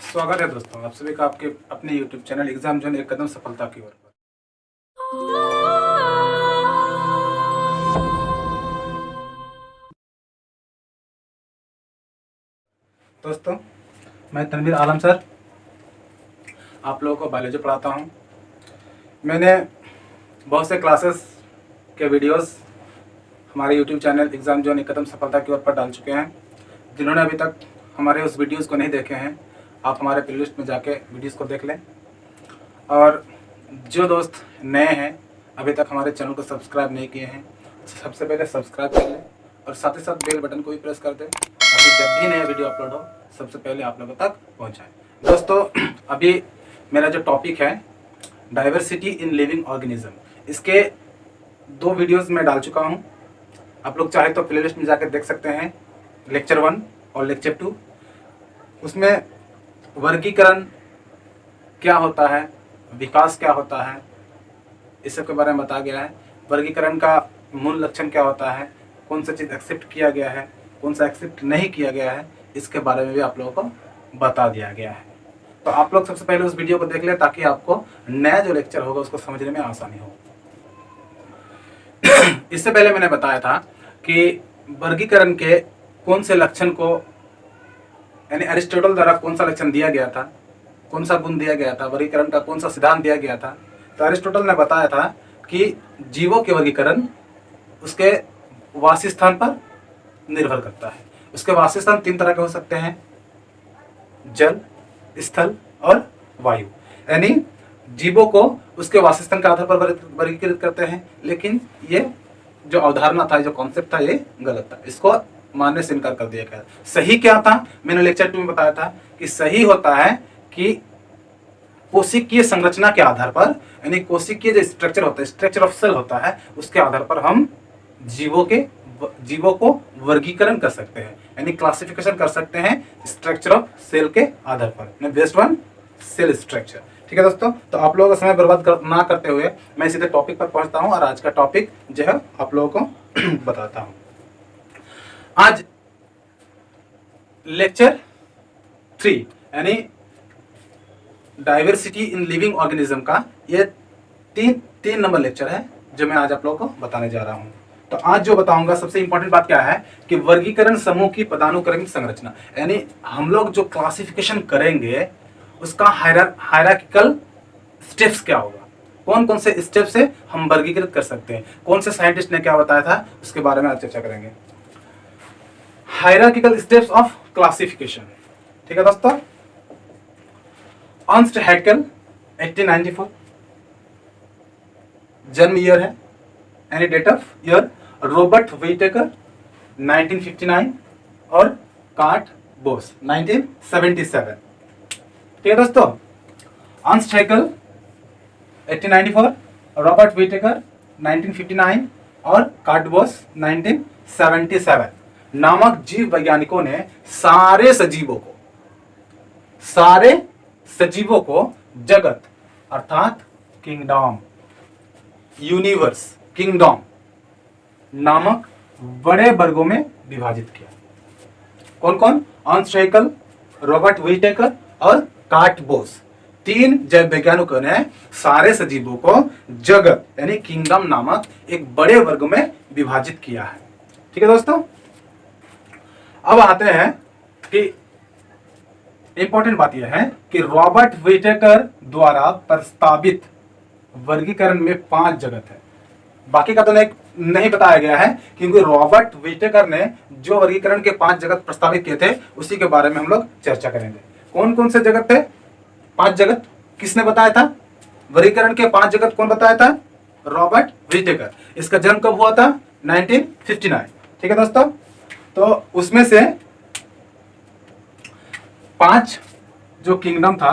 स्वागत है दोस्तों, आप सभी का आपके अपने YouTube चैनल एग्जाम जोन एक कदम सफलता की ओर पर। दोस्तों, मैं तनवीर आलम सर आप लोगों को बायोलॉजी पढ़ाता हूं। मैंने बहुत से क्लासेस के वीडियोस हमारे YouTube चैनल एग्जाम जोन एक कदम सफलता की ओर पर डाल चुके हैं। जिन्होंने अभी तक हमारे उस वीडियोस को नहीं देखे हैं, आप हमारे प्लेलिस्ट में जाके वीडियोस को देख लें। और जो दोस्त नए हैं, अभी तक हमारे चैनल को सब्सक्राइब नहीं किए हैं, सबसे पहले सब्सक्राइब कर लें और साथ ही साथ बेल बटन को भी प्रेस कर दें ताकि जब भी नया वीडियो अपलोड हो सबसे पहले आप लोगों तक पहुंचाए। दोस्तों, अभी मेरा जो टॉपिक है डाइवर्सिटी इन लिविंग ऑर्गेनिज्म, इसके 2 वीडियोस मैं डाल चुका हूं। आप लोग चाहे तो प्लेलिस्ट में जाकर देख सकते हैं, लेक्चर 1 और लेक्चर 2। उसमें वर्गीकरण क्या होता है, विकास क्या होता है, इस सब के बारे में बताया गया है। वर्गीकरण का मूल लक्षण क्या होता है, कौन सा चीज़ एक्सेप्ट किया गया है, कौन सा एक्सेप्ट नहीं किया गया है, इसके बारे में भी आप लोगों को बता दिया गया है। तो आप लोग सबसे पहले उस वीडियो को देख लें ताकि आपको नया जो लेक्चर होगा उसको समझने में आसानी हो। इससे पहले मैंने बताया था कि वर्गीकरण के कौन से लक्षण को, यानी अरिस्टोटल द्वारा कौन सा लक्षण दिया गया था, कौन सा गुण दिया गया था, वर्गीकरण का कौन सा सिद्धांत दिया गया था। तो अरिस्टोटल ने बताया था कि जीवों के वर्गीकरण उसके वासस्थान पर निर्भर करता है। उसके वासस्थान 3 तरह के हो सकते हैं, जल, स्थल और वायु। यानी जीवों को उसके वासस्थान के आधार पर वर्गीकृत करते हैं, लेकिन ये जो अवधारणा था, जो कॉन्सेप्ट था, ये गलत था। इसको मानने से इनकार कर दिया गया। सही क्या था, मैंने लेक्चर 2 में बताया था कि सही होता है कि कोशिकीय संरचना के आधार पर, यानी कोशिकीय जो स्ट्रक्चर होता है, स्ट्रक्चर ऑफ सेल होता है, उसके आधार पर हम जीवों को वर्गीकरण कर सकते हैं, यानी क्लासिफिकेशन कर सकते हैं स्ट्रक्चर ऑफ सेल के आधार पर, बेस्ड ऑन सेल स्ट्रक्चर। ठीक है दोस्तों, तो आप लोगों का समय बर्बाद ना करते हुए मैं सीधे टॉपिक पर पहुंचता हूं और आज का टॉपिक जो है आप लोगों को बताता हूं। आज लेक्चर 3 यानी डाइवर्सिटी इन लिविंग ऑर्गेनिज्म का ये 3 नंबर लेक्चर है जो मैं आज आप लोगों को बताने जा रहा हूं। तो आज जो बताऊंगा, सबसे इंपॉर्टेंट बात क्या है कि वर्गीकरण समूह की पदानुक्रमिक संरचना, यानी हम लोग जो क्लासिफिकेशन करेंगे उसका हायरार्किकल स्टेप्स क्या होगा, कौन कौन से स्टेप से हम वर्गीकृत कर सकते हैं, कौन से साइंटिस्ट ने क्या बताया था, उसके बारे में आज चर्चा करेंगे। Hierarchical steps of classification. ठीक है दोस्तों, अर्नस्ट हैकेल 1894 जन्म ईयर है, यानी date of year. Robert Whittaker 1959 और कार्ट बोस 1977। ठीक है दोस्तों, अर्नस्ट हैकेल 1894, रॉबर्ट व्हिटेकर 1959 और कार्ट बोस 1977 नामक जीव वैज्ञानिकों ने सारे सजीवों को जगत अर्थात किंगडम, यूनिवर्स, किंगडम नामक बड़े वर्गों में विभाजित किया। कौन कौन? अर्नस्ट हैकेल, रॉबर्ट व्हिटेकर और कार्ट बोस, 3 जैव वैज्ञानिकों ने सारे सजीवों को जगत यानी किंगडम नामक एक बड़े वर्ग में विभाजित किया है। ठीक है दोस्तों, अब आते हैं कि इंपॉर्टेंट बात यह है कि रॉबर्ट व्हिटेकर द्वारा प्रस्तावित वर्गीकरण में 5 जगत है। बाकी का तो नहीं बताया गया है, क्योंकि रॉबर्ट व्हिटेकर ने जो वर्गीकरण के 5 जगत प्रस्तावित किए थे उसी के बारे में हम लोग चर्चा करेंगे। कौन कौन से जगत थे? 5 जगत किसने बताया था? वर्गीकरण के 5 जगत कौन बताया था? Robert Whittaker. इसका जन्म कब हुआ था? 1959। ठीक है दोस्तों, तो उसमें से 5 जो किंगडम था,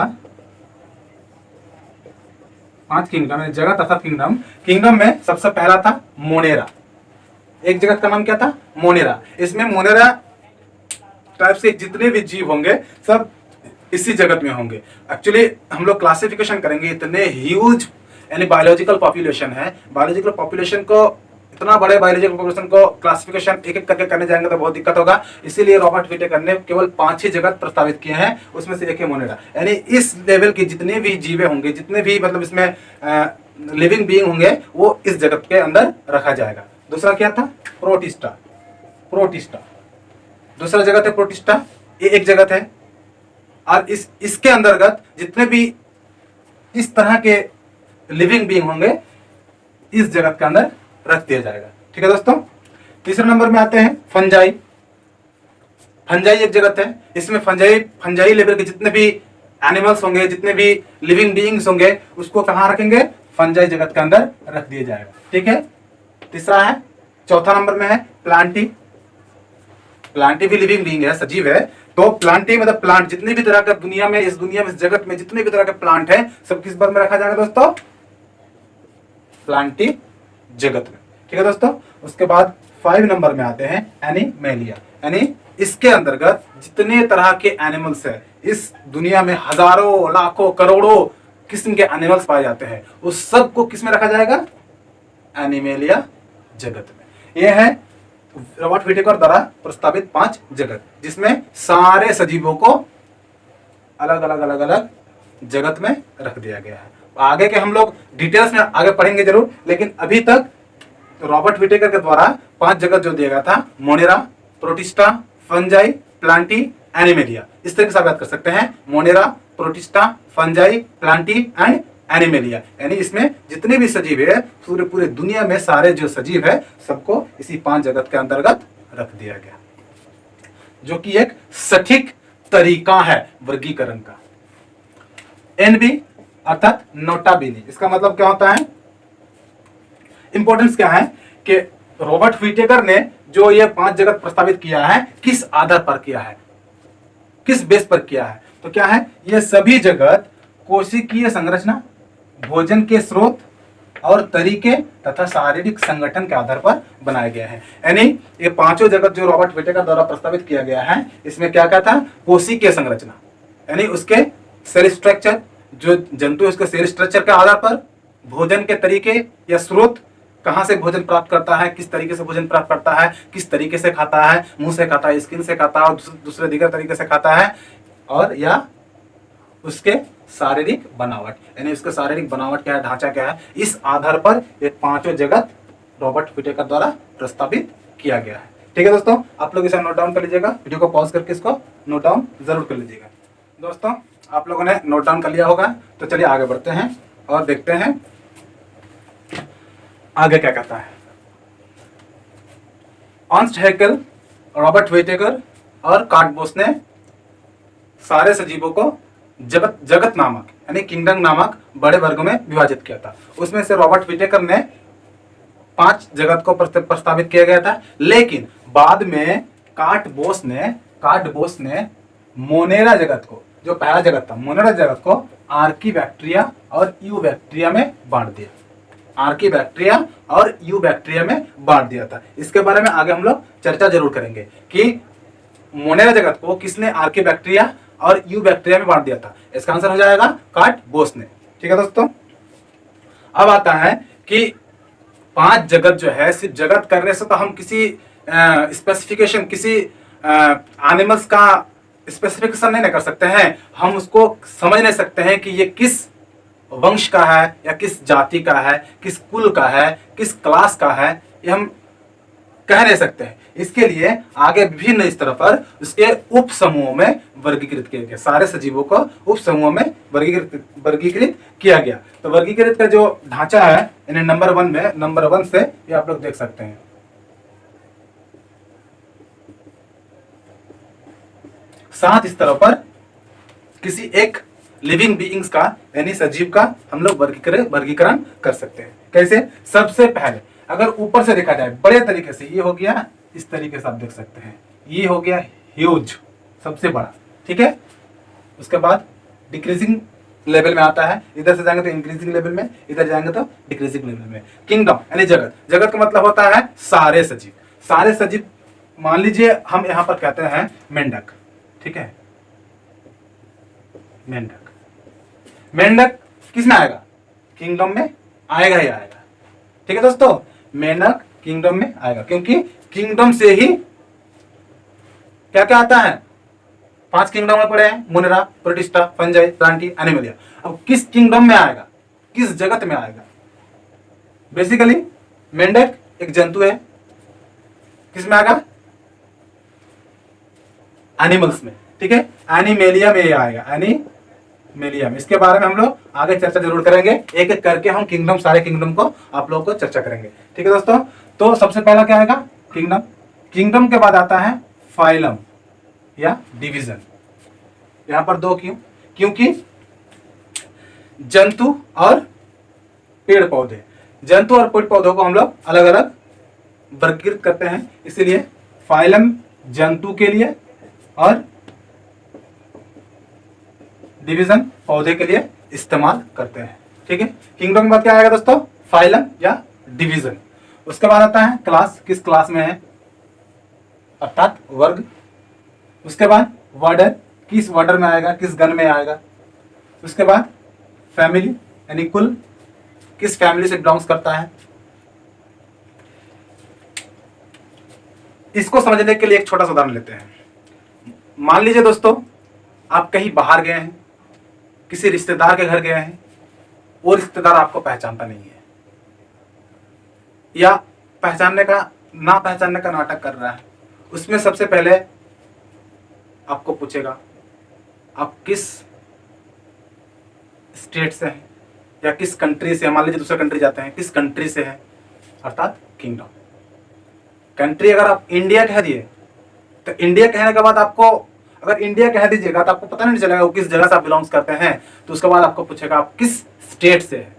5 किंगडम जगत अर्थात किंगडम में सबसे पहला था मोनेरा। एक जगत का नाम क्या था? मोनेरा। इसमें मोनेरा टाइप से जितने भी जीव होंगे सब इसी जगत में होंगे। एक्चुअली हम लोग क्लासिफिकेशन करेंगे, इतने ह्यूज यानी बायोलॉजिकल पॉपुलेशन है, बायोलॉजिकल पॉपुलेशन को इतना बड़े बायोलॉजिकल पॉपुलेशन को क्लासिफिकेशन एक एक करके करने जाएंगे तो बहुत दिक्कत होगा। इसीलिए रॉबर्ट विटेकर ने केवल 5 ही जगत प्रस्तावित किए हैं, उसमें से एक है मोनेरा। यानी इस लेवल के जितने भी जीवे होंगे, जितने भी मतलब इसमें लिविंग बीइंग होंगे, वो इस जगत के अंदर रखा जाएगा। दूसरा क्या था? प्रोटिस्टा। प्रोटिस्टा दूसरा जगत है प्रोटिस्टा, ये एक जगत है। और इसके अंतर्गत जितने भी इस तरह के लिविंग बीइंग होंगे इस जगत के अंदर रख दिया जाएगा। ठीक है दोस्तों। तीसरे नंबर में आते हैं फंजाई। फंजाई एक जगत है, इसमें फंजाई लेवल के जितने भी एनिमल्स होंगे, जितने भी लिविंग बीइंग्स होंगे, उसको कहां रखेंगे? फंजाई जगत के अंदर रख दिया जाएगा। ठीक है, तीसरा है। चौथा नंबर में है प्लांटी। प्लांटी भी लिविंग बीइंग है, सजीव है। तो प्लांटी मतलब प्लांट, जितने भी तरह का दुनिया में, इस जगत में जितने भी तरह के प्लांट है, सब किस बार में रखा जाएगा दोस्तों? प्लांटी जगत में। ठीक है दोस्तों। उसके बाद 5 नंबर में आते हैं एनिमेलिया। यानी इसके अंतर्गत जितने तरह के एनिमल्स है, इस दुनिया में हजारों लाखों करोड़ों किस्म के एनिमल्स पाए जाते हैं, उस सब को किस में रखा जाएगा? एनिमेलिया जगत में। यह है रॉबर्ट विटेकर द्वारा प्रस्तावित 5 जगत, जिसमें सारे सजीवों को अलग अलग जगत में रख दिया गया है। आगे के हम लोग डिटेल्स में आगे पढ़ेंगे जरूर, लेकिन अभी तक रॉबर्ट विटेकर के द्वारा 5 जगत जो दिया गया था, Monera, protista, fungi, Plantae, animalia, इस तरीके से आप याद कर सकते हैं। Monera, protista, fungi, Plantae and animalia. यानी इसमें जितने भी सजीव है, पूरे दुनिया में सारे जो सजीव है, सबको इसी 5 जगत के अंतर्गत रख दिया गया, जो कि एक सटीक तरीका है वर्गीकरण का। एनबी अर्थात नोटाबिनी, इसका मतलब क्या होता है? इंपॉर्टेंस क्या है कि रॉबर्ट विटेकर ने जो ये 5 जगत प्रस्तावित किया है, किस आधार पर किया है, किस बेस पर किया है? तो क्या है? ये सभी जगत कोशिकीय संरचना, भोजन के स्रोत और तरीके तथा शारीरिक संगठन के आधार पर बनाए गए हैं। यानी ये 5 जगत जो रॉबर्ट विटेकर द्वारा प्रस्तावित किया गया है, इसमें क्या क्या था? कोशिकीय संरचना, यानी उसके सेल स्ट्रक्चर, जो जंतु है उसके सेल स्ट्रक्चर के आधार पर, भोजन के तरीके या स्रोत, कहां से भोजन प्राप्त करता है, किस तरीके से भोजन प्राप्त करता है, किस तरीके से खाता है, मुंह से खाता है, स्किन से खाता है, और दूसरे दीगर तरीके से खाता है, और या उसके शारीरिक बनावट, यानी उसका शारीरिक बनावट क्या है, ढांचा क्या है, इस आधार पर ये 5 जगत रॉबर्ट विटेकर द्वारा प्रस्तावित किया गया है। ठीक है दोस्तों, आप लोग इसे नोट डाउन कर लीजिएगा, वीडियो को पॉज करके इसको नोट डाउन जरूर कर लीजिएगा। दोस्तों, आप लोगों ने नोट डाउन कर लिया होगा, तो चलिए आगे बढ़ते हैं और देखते हैं आगे क्या कहता है। अर्नस्ट हैकेल, रॉबर्ट विटेकर और कार्ल बोस ने सारे सजीवों को जगत नामक, यानी किंगडम नामक बड़े वर्गों में विभाजित किया था। उसमें से रॉबर्ट विटेकर ने 5 जगत को प्रस्तावित किया गया था, लेकिन बाद में कार्ल बोस ने मोनेरा जगत को, जो पहला जगत था, मोनेरा जगत को आर्कीबैक्टीरिया और यूबैक्टीरिया में बांट दिया। आर्कीबैक्टीरिया और यूबैक्टीरिया में बांट दिया था। इसके बारे में आगे हम लोग चर्चा जरूर करेंगे कि मोनेरा जगत को किसने आर्कीबैक्टीरिया और यूबैक्टीरिया में बांट दिया था। इसका आंसर हो जाएगा कार्ल बोस ने। ठीक है दोस्तों, अब आता है कि 5 जगत जो है, सिर्फ जगत करने से तो हम किसी स्पेसिफिकेशन, किसी एनिमल्स का स्पेसिफिकेशन नहीं कर सकते हैं। हम उसको समझ नहीं सकते हैं कि ये किस वंश का है, या किस जाति का है, किस कुल का है, किस क्लास का है, ये हम कह नहीं सकते हैं। इसके लिए आगे विभिन्न स्तर पर उसके उप समूहों में वर्गीकृत किया गया। सारे सजीवों को उप समूहों में वर्गीकृत किया गया। तो वर्गीकृत का जो ढांचा है, यानी नंबर 1 से ये आप लोग देख सकते हैं। 7 स्तरों पर किसी एक लिविंग बीइंग्स का, यानी सजीव का हम लोग वर्गीकरण कर सकते हैं। कैसे? सबसे पहले अगर ऊपर से देखा जाए बड़े तरीके से, ये हो गया, इस तरीके से आप देख सकते हैं, ये हो गया ह्यूज, सबसे बड़ा। ठीक है, उसके बाद डिक्रीजिंग लेवल में आता है, इधर से जाएंगे तो इंक्रीजिंग लेवल में, इधर जाएंगे तो डिक्रीजिंग लेवल में। किंगडम यानी जगत का मतलब होता है सारे सजीव। मान लीजिए हम यहां पर कहते हैं मेंढक। ठीक है, मेंढक किस में आएगा? किंगडम में आएगा ही आएगा। ठीक है दोस्तों, मेंढक किंगडम में आएगा, क्योंकि किंगडम से ही क्या क्या आता है। 5 किंगडम में पड़े हैं, मुनेरा, प्रोटिस्टा, फंजाई, प्लांटी, एनिमलिया। अब किस किंगडम में आएगा, किस जगत में आएगा? बेसिकली मेंढक एक जंतु है, किस में आएगा? एनिमल्स में, ठीक है, एनिमेलिया में आएगा, एनिमेलिया में। इसके बारे में हम लोग आगे चर्चा जरूर करेंगे, एक एक करके हम किंगडम, सारे किंगडम को आप लोगों को चर्चा करेंगे, ठीक है दोस्तों। तो सबसे पहला क्या आएगा? किंगडम। किंगडम के बाद आता है फाइलम या डिवीजन। यहां पर 2 क्यों? क्योंकि जंतु और पेड़ पौधे, जंतु और पेड़ पौधों को हम लोग अलग अलग वर्गीकृत करते हैं, इसीलिए फाइलम जंतु के लिए और डिवीजन पौधे के लिए इस्तेमाल करते हैं, ठीक है। किंगडम के बाद क्या आएगा दोस्तों? फाइलम या डिवीजन। उसके बाद आता है क्लास, किस क्लास में है, अर्थात वर्ग। उसके बाद वर्डर, किस वर्डर में आएगा, किस गण में आएगा। उसके बाद फैमिली यानी कुल, किस फैमिली से बिलोंग्स करता है। इसको समझने के लिए एक छोटा सा उदाहरण लेते हैं। मान लीजिए दोस्तों, आप कहीं बाहर गए हैं, किसी रिश्तेदार के घर गए हैं, वो रिश्तेदार आपको पहचानता नहीं है या पहचानने का ना पहचानने का नाटक कर रहा है। उसमें सबसे पहले आपको पूछेगा आप किस स्टेट से हैं या किस कंट्री से, मान लीजिए दूसरे कंट्री जाते हैं, किस कंट्री से है, अर्थात किंगडम। कंट्री अगर आप इंडिया कह दिए तो इंडिया कहने के बाद आपको, अगर इंडिया कह दीजिएगा तो आपको पता नहीं चलेगा वो किस जगह से आप बिलोंग्स करते हैं। तो उसके बाद आपको पूछेगा आप किस स्टेट से है।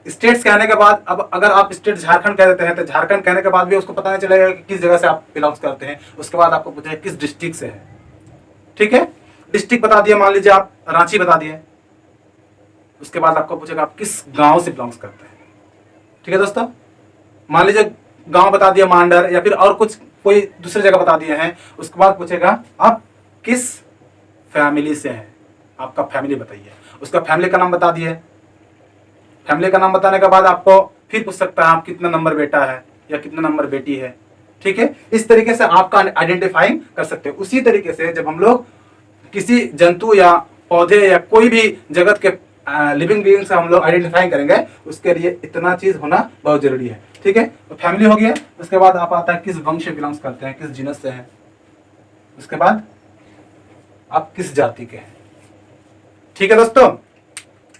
स्टेट्स कहने के बाद, अब अगर आप स्टेट झारखंड कह देते हैं तो झारखंड कहने के बाद भी उसको पता नहीं चलेगा कि किस जगह से आप बिलोंग्स करते हैं। उसके बाद आपको पूछेगा किस डिस्ट्रिक्ट से है, ठीक है। डिस्ट्रिक्ट बता दिए, मान लीजिए आप रांची बता दिए, उसके बाद आपको पूछेगा आप किस गांव से बिलोंग्स करते हैं, ठीक है दोस्तों। मान लीजिए गांव बता दिया मांडर, या फिर और कुछ कोई दूसरी जगह बता दिए हैं। उसके बाद पूछेगा आप किस फैमिली से हैं, आपका फैमिली बताइए। उसका फैमिली का नाम बता दिए। फैमिली का नाम बताने के बाद आपको फिर पूछ सकता है आप कितना नंबर बेटा है या कितना नंबर बेटी है, ठीक है। इस तरीके से आपका आइडेंटिफाइंग कर सकते हैं। उसी तरीके से जब हम लोग किसी जंतु या पौधे या कोई भी जगत के लिविंग बीइंग से हम लोग आइडेंटिफाई करेंगे, उसके लिए इतना चीज होना बहुत जरूरी है, ठीक है। तो फैमिली हो गया। उसके बाद आप आता है किस वंश से बिलोंग्स करते हैं, किस जीनस से हैं। उसके बाद आप किस जाति के हैं, ठीक है दोस्तों।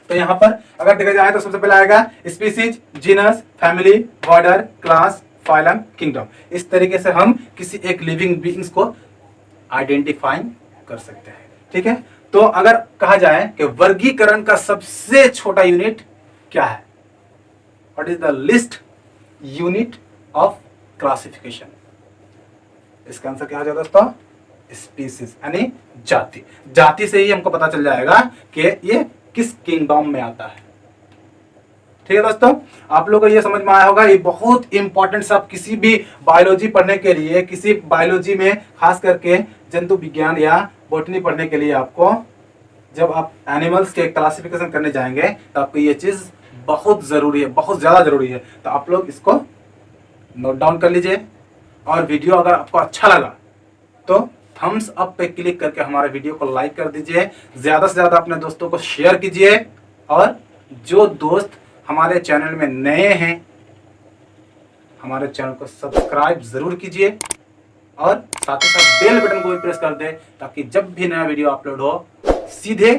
तो यहाँ पर अगर देखा जाए तो सबसे पहले आएगा species, genus, family, order, class, phylum, kingdom. इस तरीके से हम किसी एक लिविंग बीइंग्स को आइडेंटिफाई कर सकते हैं, ठीक है। तो अगर कहा जाए कि वर्गीकरण का सबसे छोटा यूनिट क्या है, what is the list unit of classification, इसका आंसर क्या हो जाएगा दोस्तों? स्पीसीज यानी जाति। जाति से ही हमको पता चल जाएगा कि ये किस किंगडम में आता है, ठीक है दोस्तों। आप लोगों को ये समझ में आया होगा। ये बहुत इंपॉर्टेंट सब किसी भी बायोलॉजी पढ़ने के लिए, किसी बायोलॉजी में खास करके जंतु विज्ञान या बॉटनी पढ़ने के लिए, आपको जब आप एनिमल्स के क्लासिफिकेशन करने जाएंगे तो आपको ये चीज बहुत जरूरी है, बहुत ज्यादा जरूरी है। तो आप लोग इसको नोट डाउन कर लीजिए। और वीडियो अगर आपको अच्छा लगा तो थम्स अप पे क्लिक करके हमारे वीडियो को लाइक कर दीजिए। ज्यादा से ज्यादा अपने दोस्तों को शेयर कीजिए। और जो दोस्त हमारे चैनल में नए हैं, हमारे चैनल को सब्सक्राइब जरूर कीजिए और साथ ही साथ बेल बटन को भी प्रेस कर दे, ताकि जब भी नया वीडियो अपलोड हो सीधे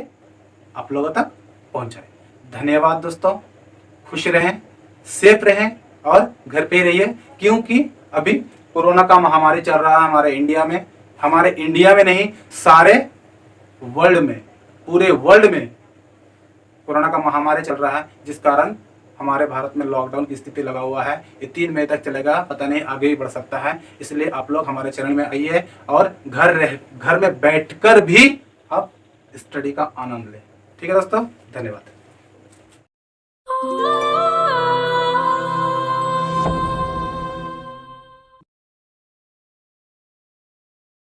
आप लोगों तक पहुंच जाए। धन्यवाद दोस्तों, खुश रहें, सेफ रहें और घर पे रहिए, क्योंकि अभी कोरोना का महामारी चल रहा है हमारे इंडिया में। हमारे इंडिया में नहीं, सारे वर्ल्ड में, पूरे वर्ल्ड में कोरोना का महामारी चल रहा है, जिस कारण हमारे भारत में लॉकडाउन की स्थिति लगा हुआ है। ये 3 मई तक चलेगा, पता नहीं आगे भी बढ़ सकता है। इसलिए आप लोग हमारे चैनल में आइए और घर में बैठकर भी आप स्टडी का आनंद लें, ठीक है दोस्तों। धन्यवाद।